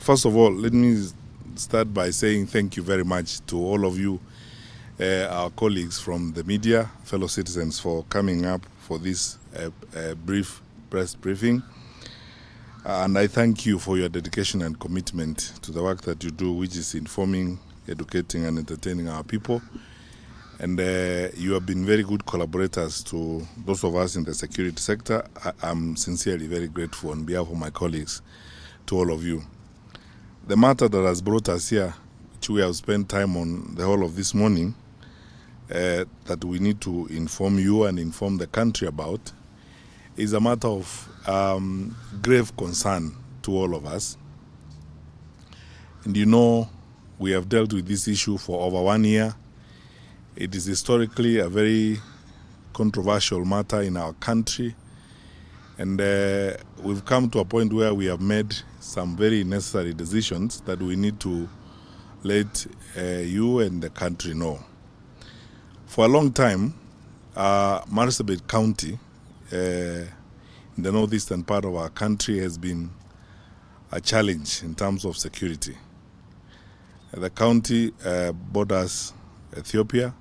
First of all, let me start by saying thank you very much to all of you, our colleagues from the media, fellow citizens, for coming up for this brief press briefing. And I thank you for your dedication and commitment to the work that you do, which is informing, educating, and entertaining our people. And you have been very good collaborators to those of us in the security sector. I'm sincerely very grateful on behalf of my colleagues to all of you. The matter that has brought us here, which we have spent time on the whole of this morning, that we need to inform you and inform the country about, is a matter of grave concern to all of us. And you know, we have dealt with this issue for over 1 year. It is historically a very controversial matter in our country. And we've come to a point where we have made some very necessary decisions that we need to let you and the country know. For a long time, Marsabit County, in the northeastern part of our country, has been a challenge in terms of security. The county borders Ethiopia.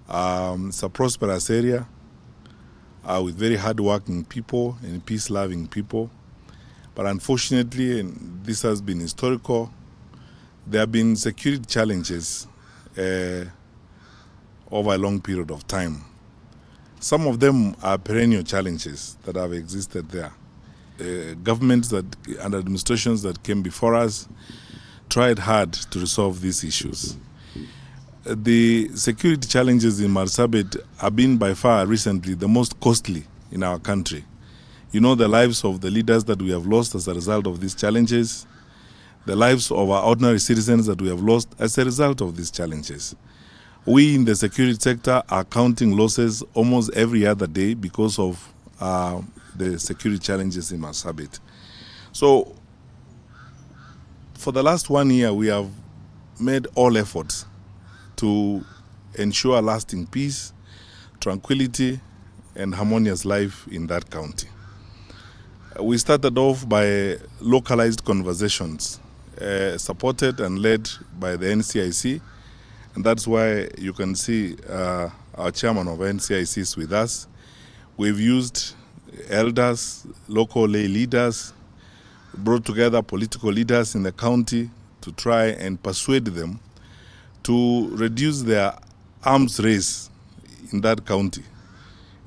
It's a prosperous area with very hard-working people and peace-loving people. But unfortunately, and this has been historical, there have been security challenges over a long period of time. Some of them are perennial challenges that have existed there. Governments and administrations that came before us tried hard to resolve these issues. The security challenges in Marsabit have been by far recently the most costly in our country. You know the lives of the leaders that we have lost as a result of these challenges, the lives of our ordinary citizens that we have lost as a result of these challenges. We in the security sector are counting losses almost every other day because of the security challenges in Marsabit. So, for the last 1 year, we have made all efforts to ensure lasting peace, tranquility, and harmonious life in that county. We started off by localized conversations, supported and led by the NCIC, and that's why you can see our chairman of NCIC is with us. We've used elders, local lay leaders, brought together political leaders in the county to try and persuade them to reduce their arms race in that county.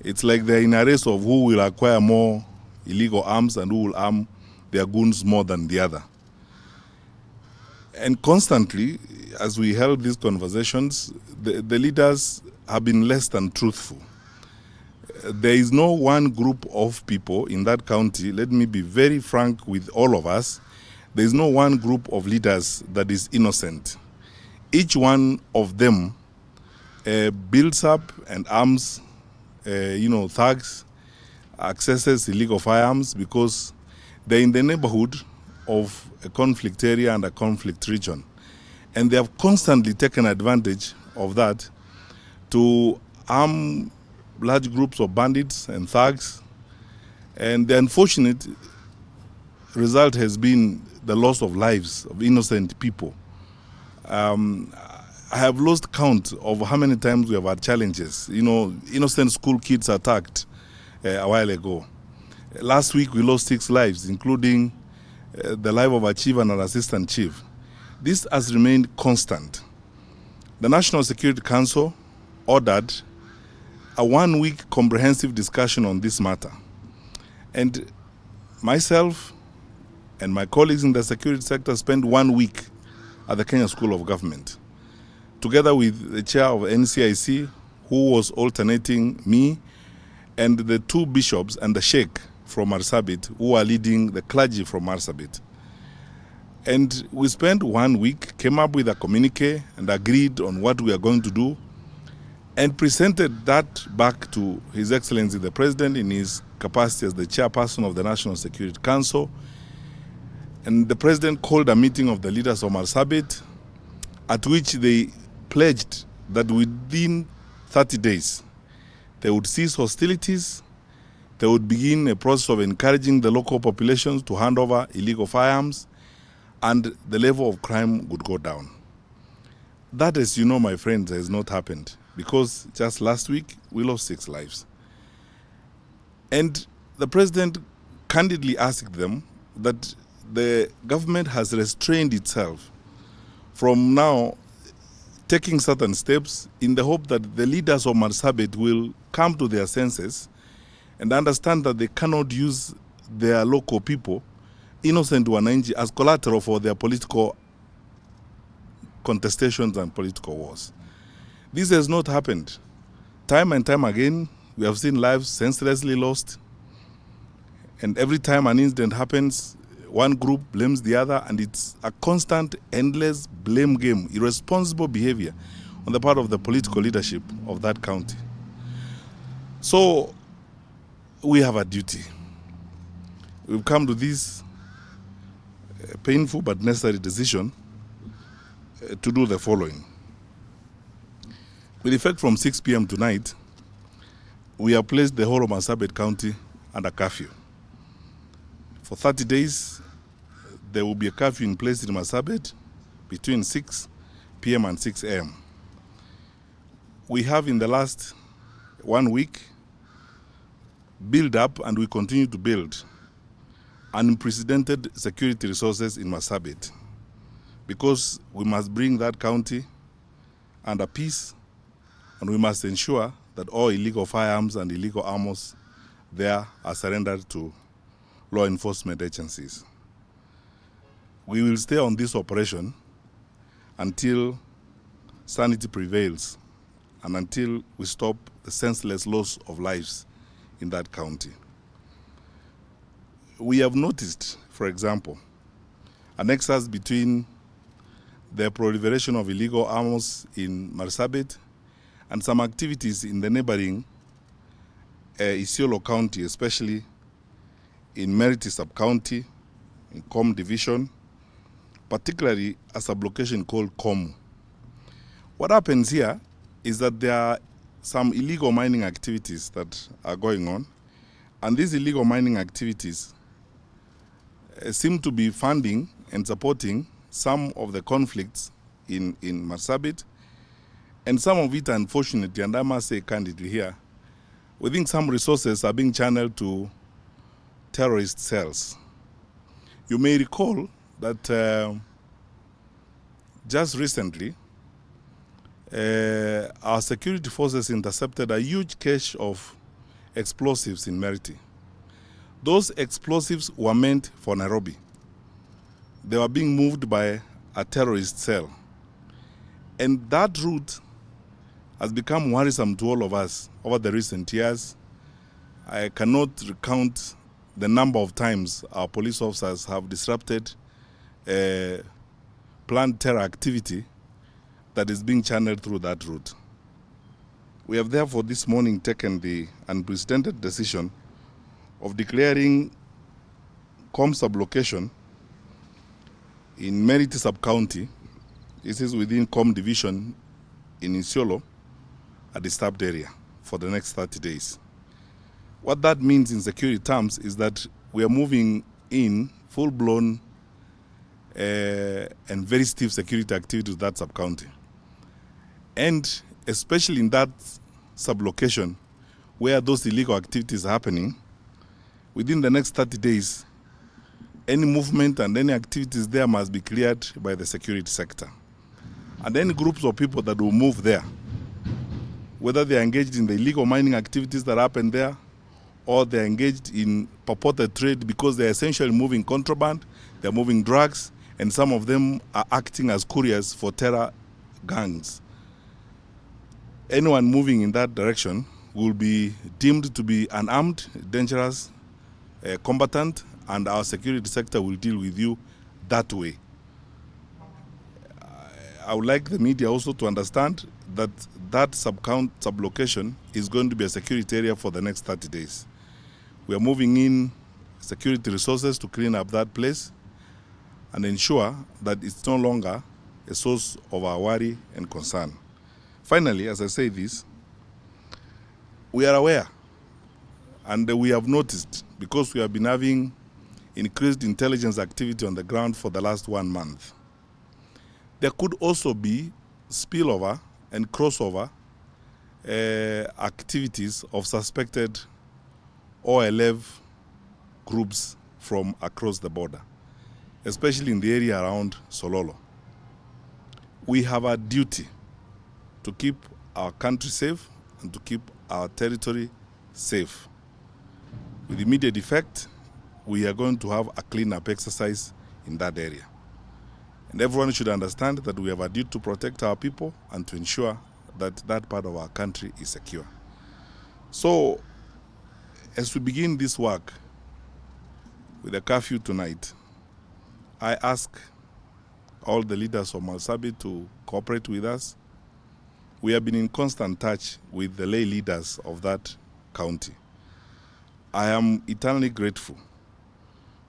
It's like they're in a race of who will acquire more illegal arms and who will arm their goons more than the other. And constantly, as we held these conversations, the leaders have been less than truthful. There is no one group of people in that county, let me be very frank with all of us, there is no one group of leaders that is innocent. Each one of them builds up and arms, thugs, accesses illegal firearms because they're in the neighborhood of a conflict area and a conflict region. And they have constantly taken advantage of that to arm large groups of bandits and thugs. And the unfortunate result has been the loss of lives of innocent people. I have lost count of how many times we have had challenges. You know, innocent school kids attacked a while ago. Last week we lost 6 lives, including the life of a chief and an assistant chief. This has remained constant. The National Security Council ordered a 1-week comprehensive discussion on this matter. And myself and my colleagues in the security sector spent 1 week at the Kenya School of Government, together with the chair of NCIC, who was alternating me, and the 2 bishops and the sheikh from Marsabit, who are leading the clergy from Marsabit. And we spent 1 week, came up with a communique and agreed on what we are going to do, and presented that back to His Excellency the President in his capacity as the chairperson of the National Security Council. And the President called a meeting of the leaders of Marsabit, at which they pledged that within 30 days they would cease hostilities, they would begin a process of encouraging the local populations to hand over illegal firearms, and the level of crime would go down. That, as you know, my friends, has not happened because just last week we lost 6 lives. And the president candidly asked them that the government has restrained itself from now taking certain steps in the hope that the leaders of Marsabit will come to their senses and understand that they cannot use their local people, innocent wananchi, as collateral for their political contestations and political wars. This has not happened. Time and time again, we have seen lives senselessly lost. And every time an incident happens, one group blames the other, and it's a constant, endless blame game, irresponsible behavior on the part of the political leadership of that county. So we have a duty. We've come to this painful but necessary decision to do the following. With effect from 6 p.m. tonight, we have placed the whole of Marsabit County under curfew. For 30 days, there will be a curfew in place in Marsabit between 6 p.m. and 6 a.m. We have in the last 1 week built up, and we continue to build, unprecedented security resources in Marsabit, because we must bring that county under peace, and we must ensure that all illegal firearms and illegal arms there are surrendered to law enforcement agencies. We will stay on this operation until sanity prevails and until we stop the senseless loss of lives in that county. We have noticed, for example, a nexus between the proliferation of illegal arms in Marsabit and some activities in the neighboring Isiolo County, especially in Meriti Sub-County, in Com Division, particularly a sub-location called Komu. What happens here is that there are some illegal mining activities that are going on, and these illegal mining activities seem to be funding and supporting some of the conflicts in Marsabit, and some of it, unfortunately, and I must say candidly here, we think some resources are being channeled to terrorist cells. You may recall that just recently, our security forces intercepted a huge cache of explosives in Meriti. Those explosives were meant for Nairobi. They were being moved by a terrorist cell. And that route has become worrisome to all of us over the recent years. I cannot recount the number of times our police officers have disrupted planned terror activity that is being channeled through that route. We have therefore this morning taken the unprecedented decision of declaring Com sublocation in Meriti Sub-County. This is within Com Division in Isiolo, a disturbed area for the next 30 days. What that means in security terms is that we are moving in full-blown and very stiff security activity to that sub-county. And especially in that sub-location where those illegal activities are happening, within the next 30 days, any movement and any activities there must be cleared by the security sector. And any groups of people that will move there, whether they are engaged in the illegal mining activities that happen there, or they're engaged in purported trade because they're essentially moving contraband, they're moving drugs, and some of them are acting as couriers for terror gangs. Anyone moving in that direction will be deemed to be an armed, dangerous combatant, and our security sector will deal with you that way. I would like the media also to understand that that sublocation is going to be a security area for the next 30 days. We are moving in security resources to clean up that place and ensure that it's no longer a source of our worry and concern. Finally, as I say this, we are aware and we have noticed, because we have been having increased intelligence activity on the ground for the last 1 month. There could also be spillover and crossover activities of suspected OLF groups from across the border, especially in the area around Sololo. We have a duty to keep our country safe and to keep our territory safe. With immediate effect, we are going to have a cleanup exercise in that area. And everyone should understand that we have a duty to protect our people and to ensure that that part of our country is secure. So, as we begin this work with the curfew tonight, I ask all the leaders of Marsabit to cooperate with us. We have been in constant touch with the lay leaders of that county. I am eternally grateful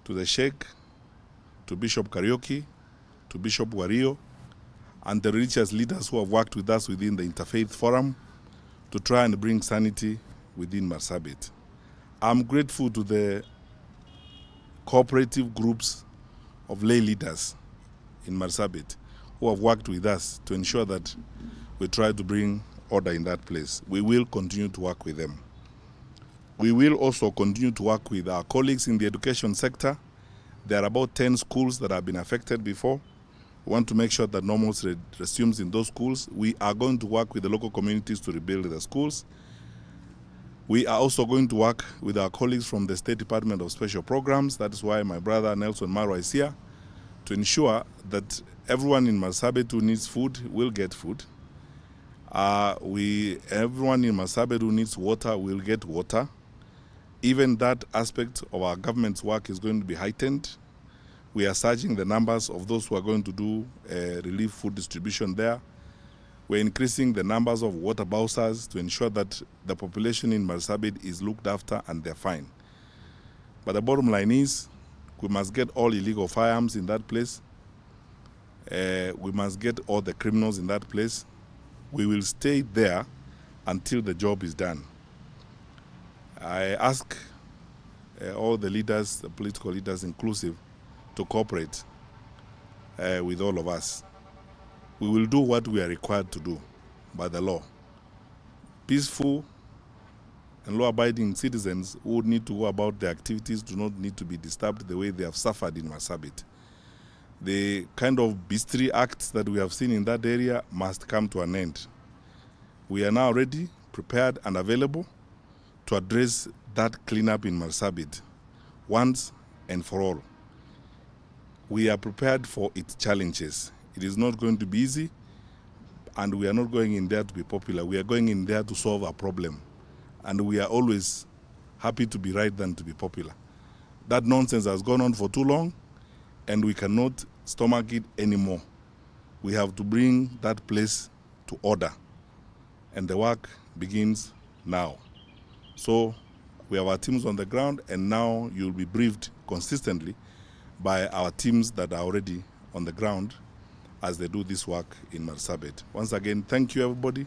to the Sheikh, to Bishop Karaoke, to Bishop Wario, and the religious leaders who have worked with us within the Interfaith Forum to try and bring sanity within Marsabit. I'm grateful to the cooperative groups of lay leaders in Marsabit who have worked with us to ensure that we try to bring order in that place. We will continue to work with them. We will also continue to work with our colleagues in the education sector. There are about 10 schools that have been affected before. We want to make sure that normalcy resumes in those schools. We are going to work with the local communities to rebuild the schools. We are also going to work with our colleagues from the State Department of Special Programs. That is why my brother Nelson Marwa is here, to ensure that everyone in Marsabit who needs food will get food. Everyone in Marsabit who needs water will get water. Even that aspect of our government's work is going to be heightened. We are surging the numbers of those who are going to do relief food distribution there. We're increasing the numbers of water bowsers to ensure that the population in Marsabit is looked after and they're fine. But the bottom line is, we must get all illegal firearms in that place. We must get all the criminals in that place. We will stay there until the job is done. I ask all the leaders, the political leaders inclusive, to cooperate with all of us. We will do what we are required to do by the law. Peaceful and law-abiding citizens who need to go about their activities do not need to be disturbed the way they have suffered in Marsabit. The kind of bestiality acts that we have seen in that area must come to an end. We are now ready, prepared, and available to address that cleanup in Marsabit once and for all. We are prepared for its challenges. It is not going to be easy, and we are not going in there to be popular. We are going in there to solve a problem, and we are always happy to be right than to be popular. That nonsense has gone on for too long, and we cannot stomach it anymore. We have to bring that place to order, and the work begins now. So we have our teams on the ground, and now you'll be briefed consistently by our teams that are already on the ground as they do this work in Marsabit. Once again, thank you, everybody.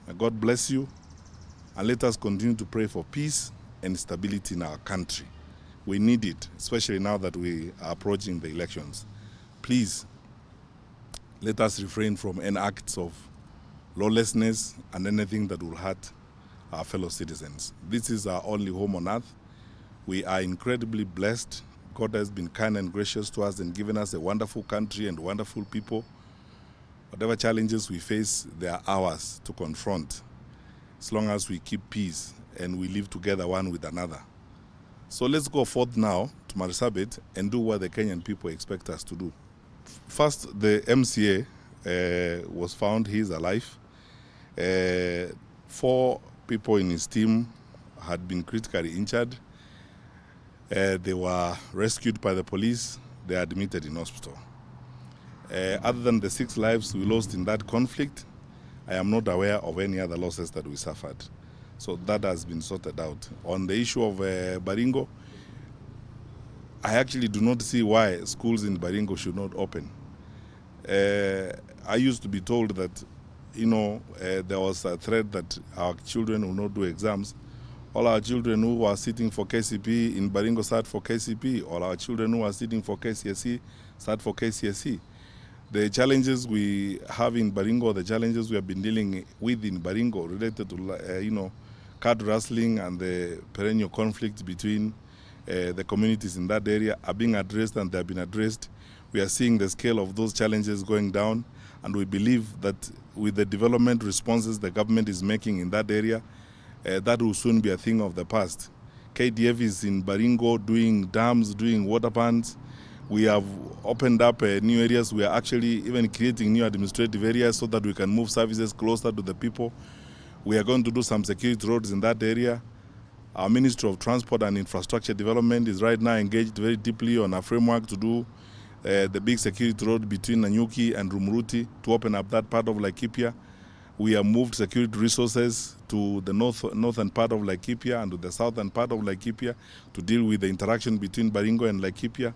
May God bless you, and let us continue to pray for peace and stability in our country. We need it, especially now that we are approaching the elections. Please, let us refrain from any acts of lawlessness and anything that will hurt our fellow citizens. This is our only home on earth. We are incredibly blessed. God has been kind and gracious to us and given us a wonderful country and wonderful people. Whatever challenges we face, they are ours to confront, as long as we keep peace and we live together one with another. So let's go forth now to Marsabit and do what the Kenyan people expect us to do. First, the MCA was found. He is alive. 4 people in his team had been critically injured. They were rescued by the police. They are admitted in hospital. Other than the 6 lives we lost in that conflict, I am not aware of any other losses that we suffered. So that has been sorted out. On the issue of Baringo, I actually do not see why schools in Baringo should not open. I used to be told that, there was a threat that our children will not do exams all our children who are sitting for KCP in Baringo sat for KCP. All our children who are sitting for KCSE sat for KCSE. The challenges we have in Baringo, the challenges we have been dealing with in Baringo related to, card rustling and the perennial conflict between the communities in that area are being addressed, and they have been addressed. We are seeing the scale of those challenges going down, and we believe that with the development responses the government is making in that area, that will soon be a thing of the past. KDF is in Baringo doing dams, doing water ponds. We have opened up new areas. We are actually even creating new administrative areas so that we can move services closer to the people. We are going to do some security roads in that area. Our Ministry of Transport and Infrastructure Development is right now engaged very deeply on a framework to do the big security road between Nanyuki and Rumuruti to open up that part of Laikipia. We have moved security resources to the northern part of Laikipia and to the southern part of Laikipia to deal with the interaction between Baringo and Laikipia.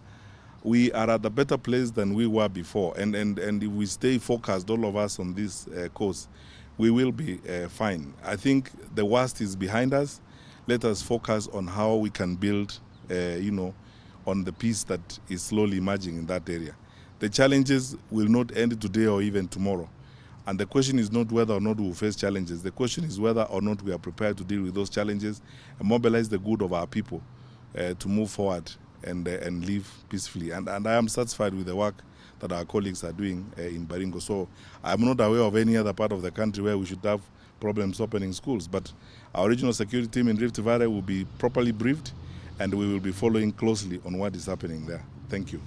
We are at a better place than we were before, and if we stay focused, all of us, on this course, we will be fine. I think the worst is behind us. Let us focus on how we can build, on the peace that is slowly emerging in that area. The challenges will not end today or even tomorrow. And the question is not whether or not we will face challenges. The question is whether or not we are prepared to deal with those challenges and mobilize the good of our people to move forward and live peacefully. And I am satisfied with the work that our colleagues are doing in Baringo. So I'm not aware of any other part of the country where we should have problems opening schools. But our regional security team in Rift Valley will be properly briefed, and we will be following closely on what is happening there. Thank you.